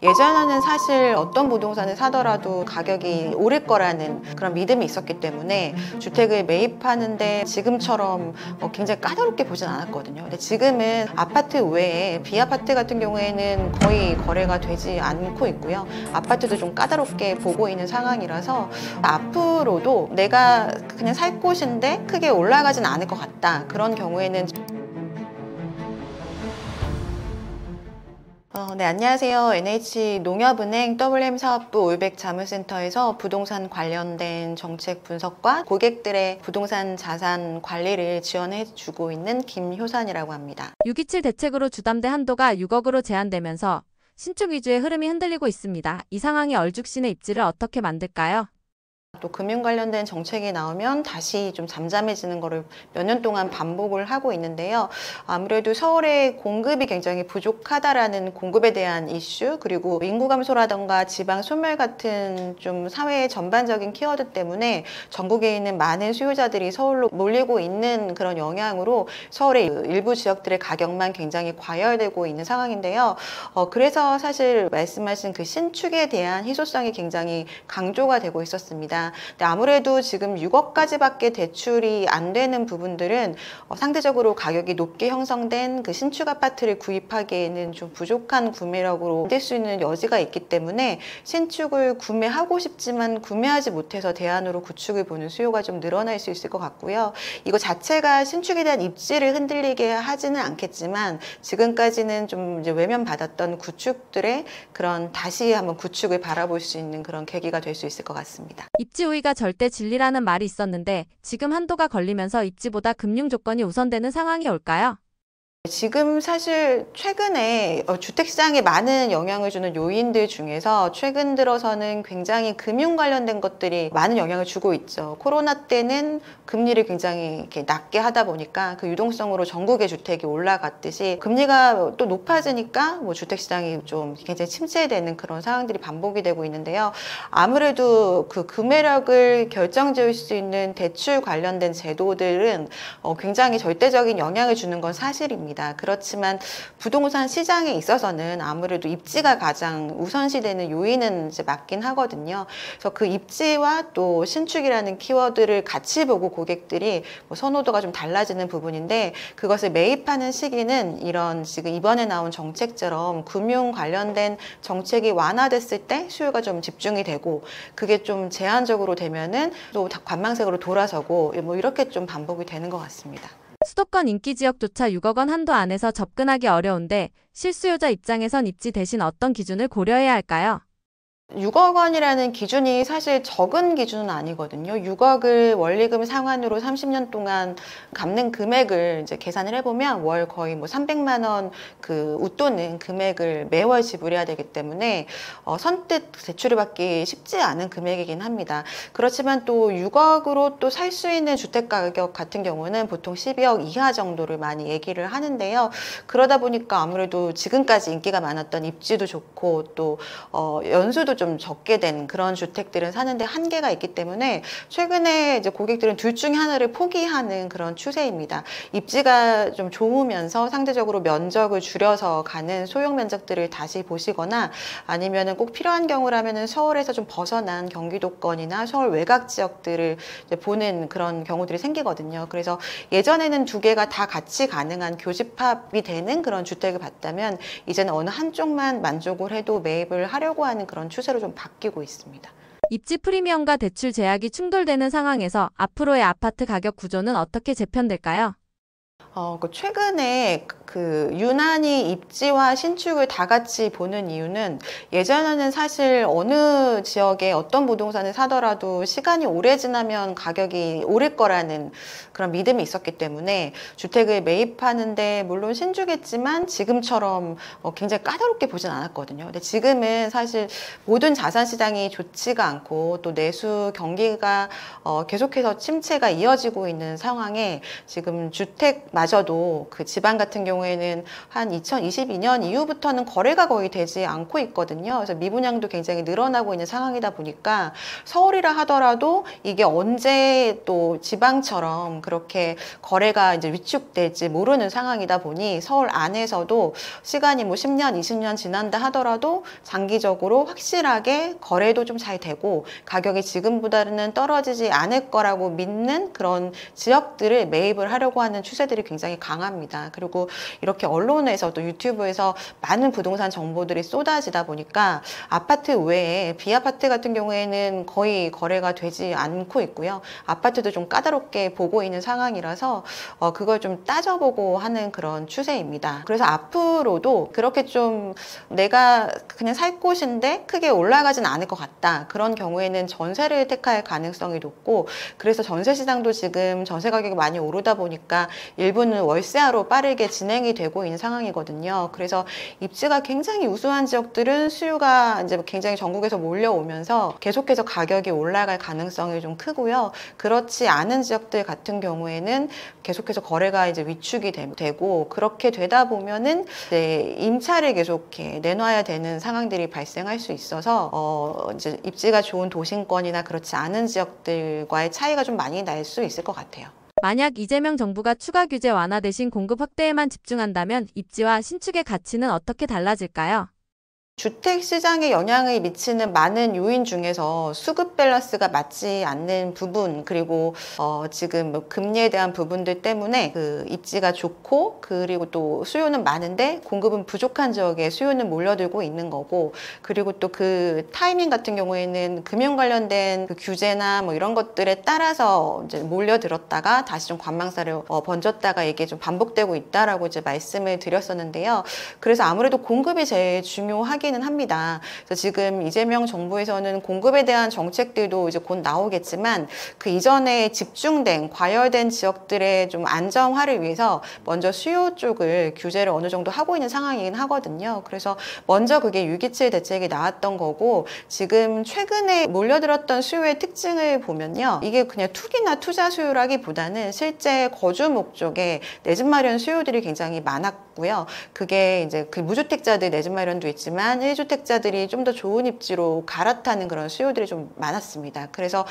예전에는 사실 어떤 부동산을 사더라도 가격이 오를 거라는 그런 믿음이 있었기 때문에 주택을 매입하는데 지금처럼 굉장히 까다롭게 보진 않았거든요. 근데 지금은 아파트 외에 비아파트 같은 경우에는 거의 거래가 되지 않고 있고요. 아파트도 좀 까다롭게 보고 있는 상황이라서 앞으로도 내가 그냥 살 곳인데 크게 올라가진 않을 것 같다. 그런 경우에는 네, 안녕하세요. NH농협은행 WM사업부 올백자문센터에서 부동산 관련된 정책 분석과 고객들의 부동산 자산 관리를 지원해주고 있는 김효선이라고 합니다. 627 대책으로 주담대 한도가 6억으로 제한되면서 신축 위주의 흐름이 흔들리고 있습니다. 이 상황이 얼죽신의 입지를 어떻게 만들까요? 또 금융 관련된 정책이 나오면 다시 좀 잠잠해지는 거를 몇 년 동안 반복을 하고 있는데요. 아무래도 서울의 공급이 굉장히 부족하다라는 공급에 대한 이슈, 그리고 인구 감소라던가 지방 소멸 같은 좀 사회의 전반적인 키워드 때문에 전국에 있는 많은 수요자들이 서울로 몰리고 있는 그런 영향으로 서울의 일부 지역들의 가격만 굉장히 과열되고 있는 상황인데요. 그래서 사실 말씀하신 그 신축에 대한 희소성이 굉장히 강조가 되고 있었습니다. 근데 아무래도 지금 6억까지밖에 대출이 안 되는 부분들은 상대적으로 가격이 높게 형성된 그 신축 아파트를 구입하기에는 좀 부족한 구매력으로 될 수 있는 여지가 있기 때문에 신축을 구매하고 싶지만 구매하지 못해서 대안으로 구축을 보는 수요가 좀 늘어날 수 있을 것 같고요. 이거 자체가 신축에 대한 입지를 흔들리게 하지는 않겠지만 지금까지는 좀 이제 외면받았던 구축들의 그런 다시 한번 구축을 바라볼 수 있는 그런 계기가 될 수 있을 것 같습니다. 입지 우위가 절대 진리라는 말이 있었는데 지금 한도가 걸리면서 입지보다 금융 조건이 우선되는 상황이 올까요? 지금 사실 최근에 주택시장에 많은 영향을 주는 요인들 중에서 최근 들어서는 굉장히 금융 관련된 것들이 많은 영향을 주고 있죠. 코로나 때는 금리를 굉장히 이렇게 낮게 하다 보니까 그 유동성으로 전국의 주택이 올라갔듯이 금리가 또 높아지니까 뭐 주택시장이 좀 굉장히 침체되는 그런 상황들이 반복이 되고 있는데요. 아무래도 그 구매력을 결정지을 수 있는 대출 관련된 제도들은 굉장히 절대적인 영향을 주는 건 사실입니다. 그렇지만 부동산 시장에 있어서는 아무래도 입지가 가장 우선시되는 요인은 이제 맞긴 하거든요. 그래서 그 입지와 또 신축이라는 키워드를 같이 보고 고객들이 선호도가 좀 달라지는 부분인데 그것을 매입하는 시기는 이런 지금 이번에 나온 정책처럼 금융 관련된 정책이 완화됐을 때 수요가 좀 집중이 되고 그게 좀 제한적으로 되면은 또 관망색으로 돌아서고 뭐 이렇게 좀 반복이 되는 것 같습니다. 수도권 인기 지역조차 6억 원 한도 안에서 접근하기 어려운데 실수요자 입장에선 입지 대신 어떤 기준을 고려해야 할까요? 6억 원이라는 기준이 사실 적은 기준은 아니거든요. 6억을 원리금 상환으로 30년 동안 갚는 금액을 이제 계산을 해보면 월 거의 뭐 300만 원 그 웃도는 금액을 매월 지불해야 되기 때문에 선뜻 대출을 받기 쉽지 않은 금액이긴 합니다. 그렇지만 또 6억으로 또 살 수 있는 주택 가격 같은 경우는 보통 12억 이하 정도를 많이 얘기를 하는데요. 그러다 보니까 아무래도 지금까지 인기가 많았던 입지도 좋고 또 연수도 좀 적게 된 그런 주택들은 사는데 한계가 있기 때문에 최근에 이제 고객들은 둘 중에 하나를 포기하는 그런 추세입니다. 입지가 좀 좋으면서 상대적으로 면적을 줄여서 가는 소형 면적들을 다시 보시거나 아니면은 꼭 필요한 경우라면은 서울에서 좀 벗어난 경기도권이나 서울 외곽 지역들을 이제 보는 그런 경우들이 생기거든요. 그래서 예전에는 두 개가 다 같이 가능한 교집합이 되는 그런 주택을 봤다면 이제는 어느 한쪽만 만족을 해도 매입을 하려고 하는 그런 추세로 좀 바뀌고 있습니다. 입지 프리미엄과 대출 제약이 충돌되는 상황에서 앞으로의 아파트 가격 구조는 어떻게 재편될까요? 최근에 그 유난히 입지와 신축을 다 같이 보는 이유는 예전에는 사실 어느 지역에 어떤 부동산을 사더라도 시간이 오래 지나면 가격이 오를 거라는 그런 믿음이 있었기 때문에 주택을 매입하는데 물론 신주겠지만 지금처럼 굉장히 까다롭게 보진 않았거든요. 근데 지금은 사실 모든 자산 시장이 좋지가 않고 또 내수 경기가 계속해서 침체가 이어지고 있는 상황에 지금 주택 마저도 그 지방 같은 경우에는 한 2022년 이후부터는 거래가 거의 되지 않고 있거든요. 그래서 미분양도 굉장히 늘어나고 있는 상황이다 보니까 서울이라 하더라도 이게 언제 또 지방처럼 그렇게 거래가 이제 위축될지 모르는 상황이다 보니 서울 안에서도 시간이 뭐 10년, 20년 지난다 하더라도 장기적으로 확실하게 거래도 좀 잘 되고 가격이 지금보다는 떨어지지 않을 거라고 믿는 그런 지역들을 매입을 하려고 하는 추세들이 굉장히 강합니다. 그리고 이렇게 언론에서도 유튜브에서 많은 부동산 정보들이 쏟아지다 보니까 아파트 외에 비아파트 같은 경우에는 거의 거래가 되지 않고 있고요. 아파트도 좀 까다롭게 보고 있는 상황이라서 그걸 좀 따져보고 하는 그런 추세입니다. 그래서 앞으로도 그렇게 좀 내가 그냥 살 곳인데 크게 올라가진 않을 것 같다. 그런 경우에는 전세를 택할 가능성이 높고, 그래서 전세 시장도 지금 전세 가격이 많이 오르다 보니까 일부는 월세화로 빠르게 진행이 되고 있는 상황이거든요. 그래서 입지가 굉장히 우수한 지역들은 수요가 이제 굉장히 전국에서 몰려오면서 계속해서 가격이 올라갈 가능성이 좀 크고요. 그렇지 않은 지역들 같은 경우에는 계속해서 거래가 이제 위축이 되고, 그렇게 되다 보면은 이제 임차를 계속 이렇게 내놔야 되는 상황들이 발생할 수 있어서 이제 입지가 좋은 도심권이나 그렇지 않은 지역들과의 차이가 좀 많이 날 수 있을 것 같아요. 만약 이재명 정부가 추가 규제 완화 대신 공급 확대에만 집중한다면 입지와 신축의 가치는 어떻게 달라질까요? 주택 시장에 영향을 미치는 많은 요인 중에서 수급 밸런스가 맞지 않는 부분, 그리고 지금 뭐 금리에 대한 부분들 때문에 그 입지가 좋고, 그리고 또 수요는 많은데 공급은 부족한 지역에 수요는 몰려들고 있는 거고, 그리고 또 그 타이밍 같은 경우에는 금융 관련된 그 규제나 뭐 이런 것들에 따라서 이제 몰려들었다가 다시 좀 관망사를 번졌다가 이게 좀 반복되고 있다라고 이제 말씀을 드렸었는데요. 그래서 아무래도 공급이 제일 중요하기는 합니다. 그래서 지금 이재명 정부에서는 공급에 대한 정책들도 이제 곧 나오겠지만, 그 이전에 집중된 과열된 지역들의 좀 안정화를 위해서 먼저 수요 쪽을 규제를 어느 정도 하고 있는 상황이긴 하거든요. 그래서 먼저 그게 6.27 대책이 나왔던 거고, 지금 최근에 몰려들었던 수요의 특징을 보면요, 이게 그냥 투기나 투자 수요라기보다는 실제 거주 목적의 내 집 마련 수요들이 굉장히 많았고요. 그게 이제 그 무주택자들 내 집 마련도 있지만 1주택자들이 좀 더 좋은 입지로 갈아타는 그런 수요들이 좀 많았습니다. 그래서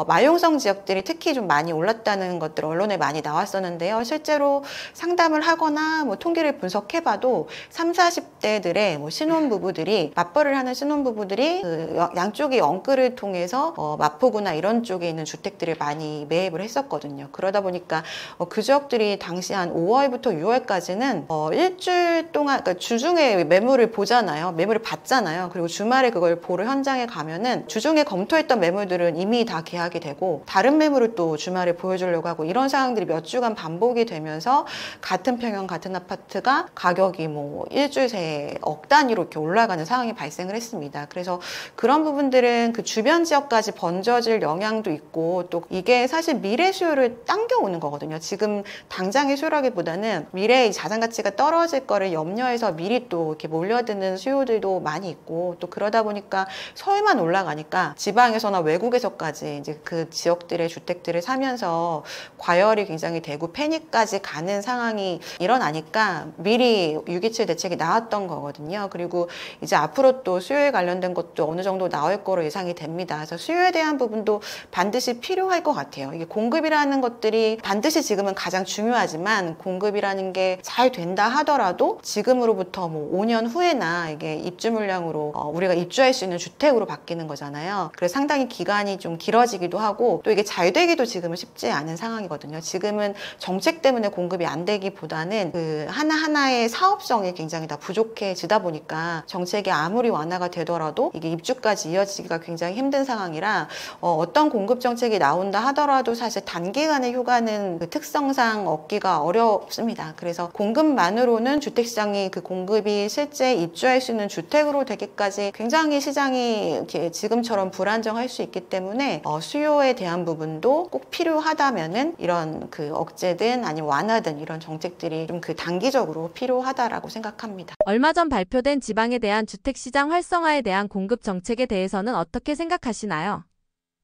마용성 지역들이 특히 좀 많이 올랐다는 것들 언론에 많이 나왔었는데요. 실제로 상담을 하거나 뭐 통계를 분석해봐도 30, 40대들의 뭐 신혼부부들이 맞벌이를 하는 신혼부부들이 그 양쪽의 언끌을 통해서 마포구나 이런 쪽에 있는 주택들을 많이 매입을 했었거든요. 그러다 보니까 그 지역들이 당시 한 5월부터 6월까지는 일주일 동안, 그러니까 주중에 매물을 보잖아요. 매물을 받잖아요. 그리고 주말에 그걸 보러 현장에 가면은 주중에 검토했던 매물들은 이미 다 계약이 되고, 다른 매물을 또 주말에 보여주려고 하고, 이런 상황들이 몇 주간 반복이 되면서 같은 평형 같은 아파트가 가격이 뭐 일주일 새에 억 단위로 이렇게 올라가는 상황이 발생을 했습니다. 그래서 그런 부분들은 그 주변 지역까지 번져질 영향도 있고, 또 이게 사실 미래 수요를 당겨오는 거거든요. 지금 당장의 수요라기보다는 미래의 자산 가치가 떨어질 거를 염려해서 미리 또 이렇게 몰려드는 수요들도 많이 있고, 또 그러다 보니까 서울만 올라가니까 지방에서나 외국에서까지 이제 그 지역들의 주택들을 사면서 과열이 굉장히 되고 패닉까지 가는 상황이 일어나니까 미리 6.27 대책이 나왔던 거거든요. 그리고 이제 앞으로 또 수요에 관련된 것도 어느 정도 나올 거로 예상이 됩니다. 그래서 수요에 대한 부분도 반드시 필요할 것 같아요. 이게 공급이라는 것들이 반드시 지금은 가장 중요하지만, 공급이라는 게 잘 된다 하더라도 지금으로부터 뭐 5년 후에나 이게 입주 물량으로 우리가 입주할 수 있는 주택으로 바뀌는 거잖아요. 그래서 상당히 기간이 좀 길어지기도 하고, 또 이게 잘 되기도 지금은 쉽지 않은 상황이거든요. 지금은 정책 때문에 공급이 안 되기보다는 그 하나하나의 사업성이 굉장히 다 부족해지다 보니까 정책이 아무리 완화가 되더라도 이게 입주까지 이어지기가 굉장히 힘든 상황이라, 어떤 공급 정책이 나온다 하더라도 사실 단기간의 효과는 그 특성상 얻기가 어렵습니다. 그래서 공급만으로는 주택시장이 그 공급이 실제 입주할 수 있는 주택으로 되기까지 굉장히 시장이 이렇게 지금처럼 불안정할 수 있기 때문에 수요에 대한 부분도 꼭 필요하다면은 이런 그 억제든 아니면 완화든 이런 정책들이 좀 그 단기적으로 필요하다라고 생각합니다. 얼마 전 발표된 지방에 대한 주택시장 활성화에 대한 공급 정책에 대해서는 어떻게 생각하시나요?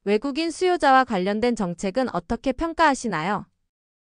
외국인 수요자와 관련된 정책은 어떻게 평가하시나요?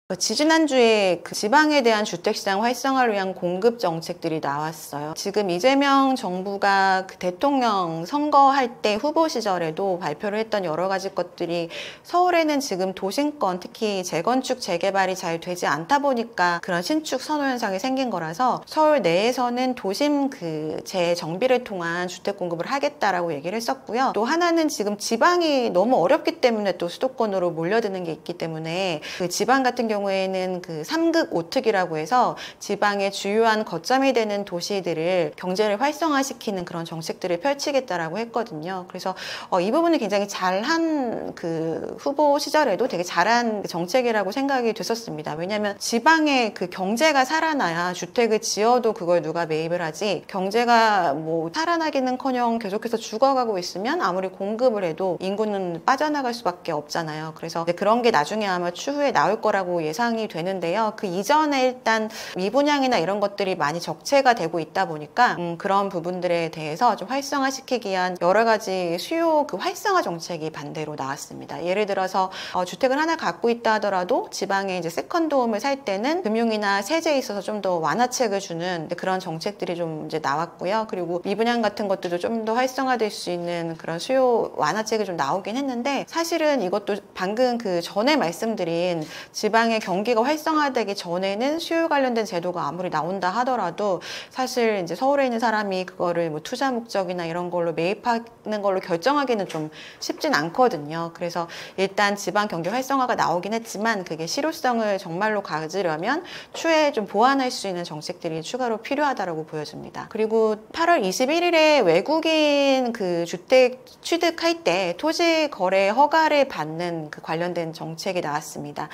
지지난주에 그 지방에 대한 주택시장 활성화를 위한 공급 정책들이 나왔어요. 지금 이재명 정부가 그 대통령 선거할 때 후보 시절에도 발표를 했던 여러 가지 것들이 서울에는 지금 도심권, 특히 재건축, 재개발이 잘 되지 않다 보니까 그런 신축 선호 현상이 생긴 거라서 서울 내에서는 도심 그 재정비를 통한 주택 공급을 하겠다라고 얘기를 했었고요. 또 하나는 지금 지방이 너무 어렵기 때문에 또 수도권으로 몰려드는 게 있기 때문에 그 지방 같은 경우에는 그 3극 5특이라고 해서 지방의 주요한 거점이 되는 도시들을 경제를 활성화시키는 그런 정책들을 펼치겠다라고 했거든요. 그래서 이 부분이 굉장히 잘한 그 후보 시절에도 되게 잘한 정책이라고 생각이 됐었습니다. 왜냐하면 지방의 그 경제가 살아나야 주택을 지어도 그걸 누가 매입을 하지, 경제가 뭐 살아나기는커녕 계속해서 죽어가고 있으면 아무리 공급을 해도 인구는 빠져나갈 수밖에 없잖아요. 그래서 그런 게 나중에 아마 추후에 나올 거라고 예상이 되는데요. 그 이전에 일단 미분양이나 이런 것들이 많이 적체가 되고 있다 보니까 그런 부분들에 대해서 좀 활성화시키기 위한 여러 가지 수요 그 활성화 정책이 반대로 나왔습니다. 예를 들어서 주택을 하나 갖고 있다 하더라도 지방에 이제 세컨드홈을 살 때는 금융이나 세제에 있어서 좀 더 완화책을 주는 그런 정책들이 좀 이제 나왔고요. 그리고 미분양 같은 것들도 좀 더 활성화될 수 있는 그런 수요 완화책이 좀 나오긴 했는데, 사실은 이것도 방금 그 전에 말씀드린 지방의 경기가 활성화되기 전에는 수요 관련된 제도가 아무리 나온다 하더라도 사실 이제 서울에 있는 사람이 그거를 뭐 투자 목적이나 이런 걸로 매입하는 걸로 결정하기는 좀 쉽진 않거든요. 그래서 일단 지방 경기 활성화가 나오긴 했지만 그게 실효성을 정말로 가지려면 추후에 좀 보완할 수 있는 정책들이 추가로 필요하다고 보여집니다. 그리고 8월 21일에 외국인 그 주택 취득할 때 토지 거래 허가를 받는 그 관련된 정책이 나왔습니다.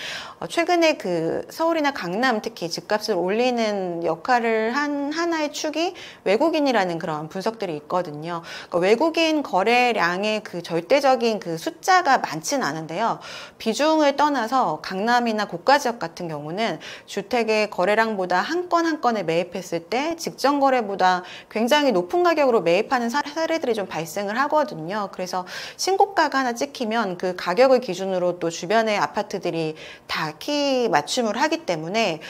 최근에 그 서울이나 강남 특히 집값을 올리는 역할을 한 하나의 축이 외국인이라는 그런 분석들이 있거든요. 그러니까 외국인 거래량의 그 절대적인 그 숫자가 많진 않은데요. 비중을 떠나서 강남이나 고가 지역 같은 경우는 주택의 거래량보다 한 건 한 건에 매입했을 때 직전 거래보다 굉장히 높은 가격으로 매입하는 사례들이 좀 발생을 하거든요. 그래서 신고가가 하나 찍히면 그 가격을 기준으로 또 주변의 아파트들이 다 키 맞춤을 하기 때문에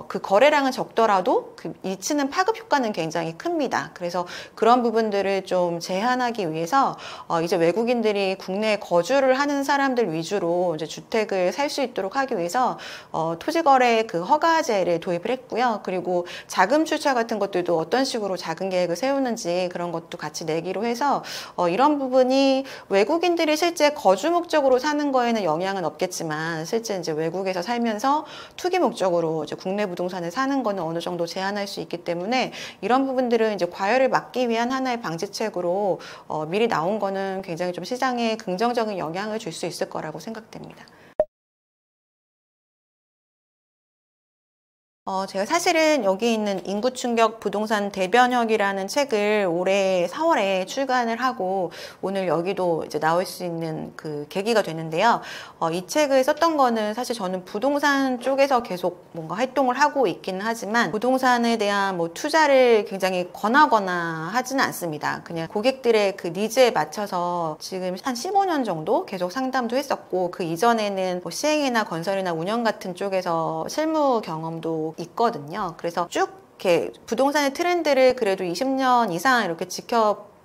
그 거래량은 적더라도 그 미치는 파급 효과는 굉장히 큽니다. 그래서 그런 부분들을 좀 제한하기 위해서 이제 외국인들이 국내에 거주를 하는 사람들 위주로 이제 주택을 살 수 있도록 하기 위해서 토지거래 그 허가제를 도입을 했고요. 그리고 자금 출처 같은 것들도 어떤 식으로 자금 계획을 세우는지 그런 것도 같이 내기로 해서 이런 부분이 외국인들이 실제 거주 목적으로 사는 거에는 영향은 없겠지만 실제 이제 외국에서 살면서 투기 목적으로 이제 국내 부동산을 사는 거는 어느 정도 제한할 수 있기 때문에 이런 부분들은 이제 과열을 막기 위한 하나의 방지책으로 미리 나온 거는 굉장히 좀 시장에 긍정적인 영향을 줄 수 있을 거라고 생각됩니다. 제가 사실은 여기 있는 인구충격 부동산 대변혁이라는 책을 올해 4월에 출간을 하고 오늘 여기도 이제 나올 수 있는 그 계기가 되는데요. 이 책을 썼던 거는 사실 저는 부동산 쪽에서 계속 뭔가 활동을 하고 있기는 하지만 부동산에 대한 뭐 투자를 굉장히 권하거나 하지는 않습니다. 그냥 고객들의 그 니즈에 맞춰서 지금 한 15년 정도 계속 상담도 했었고, 그 이전에는 뭐 시행이나 건설이나 운영 같은 쪽에서 실무 경험도 있거든요. 그래서 쭉 이렇게 부동산의 트렌드를 그래도 20년 이상 이렇게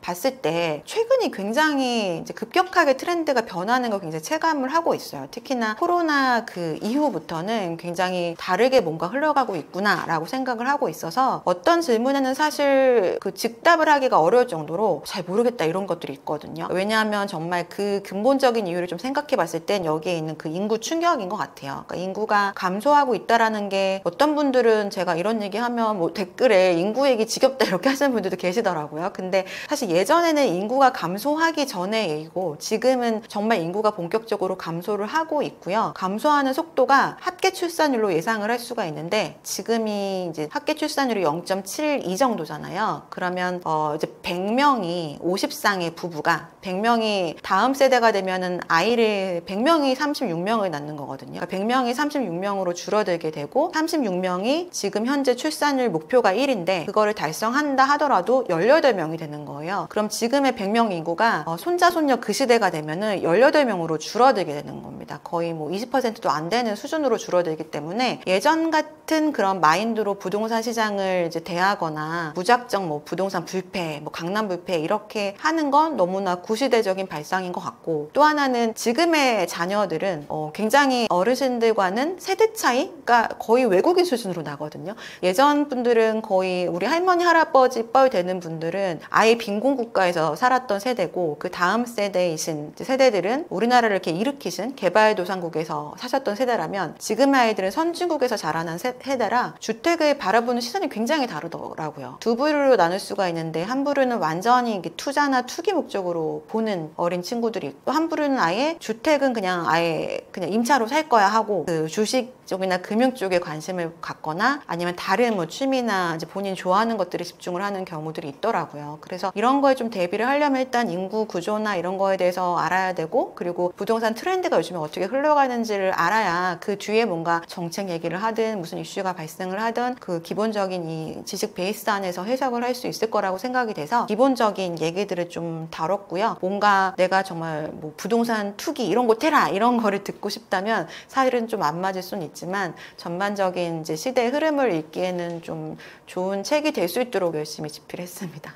봤을 때 최근이 굉장히 이제 급격하게 트렌드가 변하는 걸 굉장히 체감을 하고 있어요. 특히나 코로나 그 이후부터는 굉장히 다르게 뭔가 흘러가고 있구나라고 생각을 하고 있어서 어떤 질문에는 사실 그 즉답을 하기가 어려울 정도로 잘 모르겠다 이런 것들이 있거든요. 왜냐하면 정말 그 근본적인 이유를 좀 생각해 봤을 땐 여기에 있는 그 인구 충격인 것 같아요. 그러니까 인구가 감소하고 있다라는 게, 어떤 분들은 제가 이런 얘기하면 뭐 댓글에 인구 얘기 지겹다 이렇게 하시는 분들도 계시더라고요. 근데 사실 예전에는 인구가 감소하기 전의 얘기고 지금은 정말 인구가 본격적으로 감소를 하고 있고요. 감소하는 속도가 합계 출산율로 예상을 할 수가 있는데 지금이 이제 합계 출산율이 0.72 정도잖아요. 그러면 이제 100명이 50쌍의 부부가 100명이 다음 세대가 되면은 아이를 100명이 36명을 낳는 거거든요. 그러니까 100명이 36명으로 줄어들게 되고 36명이 지금 현재 출산율 목표가 1인데 그거를 달성한다 하더라도 18명이 되는 거예요. 거예요. 그럼 지금의 100명 인구가 손자, 손녀 그 시대가 되면은 18명으로 줄어들게 되는 겁니다. 거의 뭐 20%도 안 되는 수준으로 줄어들기 때문에 예전 같은 그런 마인드로 부동산 시장을 이제 대하거나 무작정 뭐 부동산 불패, 뭐 강남 불패 이렇게 하는 건 너무나 구시대적인 발상인 것 같고, 또 하나는 지금의 자녀들은 굉장히 어르신들과는 세대 차이가 거의 외국인 수준으로 나거든요. 예전 분들은 거의 우리 할머니, 할아버지 뻘 되는 분들은 아예 빈곤 국가에서 살았던 세대고, 그 다음 세대이신 세대들은 우리나라를 이렇게 일으키신 개발도상국에서 사셨던 세대라면, 지금의 아이들은 선진국에서 자라난 세대라 주택을 바라보는 시선이 굉장히 다르더라고요. 두 부류로 나눌 수가 있는데, 한 부류는 완전히 투자나 투기 목적으로 보는 어린 친구들이 있고, 한 부류는 아예 주택은 그냥 아예 그냥 임차로 살 거야 하고 그 주식 쪽이나 금융 쪽에 관심을 갖거나 아니면 다른 뭐 취미나 이제 본인 좋아하는 것들에 집중을 하는 경우들이 있더라고요. 그래서 이런 거에 좀 대비를 하려면 일단 인구 구조나 이런 거에 대해서 알아야 되고, 그리고 부동산 트렌드가 요즘에 어떻게 흘러가는지를 알아야 그 뒤에 뭔가 정책 얘기를 하든 무슨 이슈가 발생을 하든 그 기본적인 이 지식 베이스 안에서 해석을 할 수 있을 거라고 생각이 돼서 기본적인 얘기들을 좀 다뤘고요. 뭔가 내가 정말 뭐 부동산 투기 이런 거 테라 이런 거를 듣고 싶다면 사실은 좀 안 맞을 수는 있지만, 전반적인 이제 시대의 흐름을 읽기에는 좀 좋은 책이 될 수 있도록 열심히 집필했습니다.